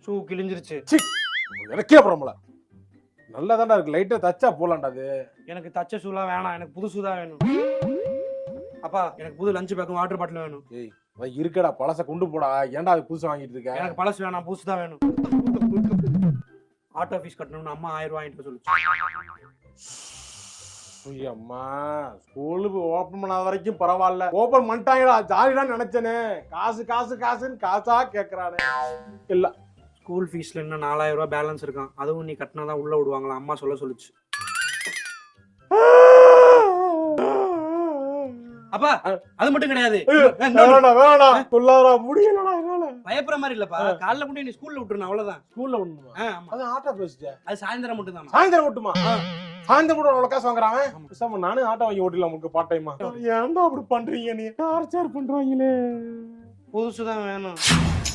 Shoe கிழிஞ்சிருச்சு. எனக்கே அப்புறம்ல நல்லா தான்டா இருக்கு, லைட்டா தச்சா போலாம்டா. அது எனக்கு தச்ச ஷூலாம் வேணாம், எனக்கு புது ஷூ தான் வேணும். அப்பா எனக்கு புது லஞ்ச் பேக்கும் வாட்டர் பாட்டில் வேணும். ஏய் இருக்கடா, பழச கொண்டு போடா. ஏன்டா அது புதுசு வாங்கிட்டு இருக்க? எனக்கு பழசு வேணாம், புதுசு தான் வேணும். ஆட்டோ ஃபீஸ் கட்டணும்னு அம்மா 1000 ரூபாய் வாங்கிட்டு சொல்லுச்சு. அம்மா ஸ்கூலுக்கு ஓபன் பண்ணாத வரைக்கும் பரவாயில்ல, ஓபன் பண்ணிட்டாங்கடா ஜாலிதான் நினைச்சேனே. காசு காசு காசுன்னு காசா கேக்குறானே. இல்ல ஸ்கூல் ஃபீஸ்ல இன்னும் 4000 ரூபாய் பேலன்ஸ் இருக்கான், அதுவும் நீ கட்டினாதான் உள்ள விடுவாங்களா அம்மா சொல்லுச்சு. அப்பா அது மட்டும் கிடையாது, பயப்படுற மாதிரி இல்லப்பா. காலைல கொண்டு நீ ஸ்கூல்ல விட்டுறணும், அவ்வளவுதான். ஸ்கூல்ல ஒண்ணுமா? அது ஆட்டோ பேசிட்டே, அது சாயந்தரம் மட்டும் தான். சாயந்தரம் மட்டுமா? சாயந்தரம் கூட அவ்வளவு காசு வாங்குறான். நானும் ஆட்டோ வாங்கி ஓட்டலாம் உங்களுக்கு பார்ட் டைமா. ஏன்டா அப்படி பண்றீங்க? நீ டார்ச்சர் பண்றாங்களே. புதுசுதான் வேணும்.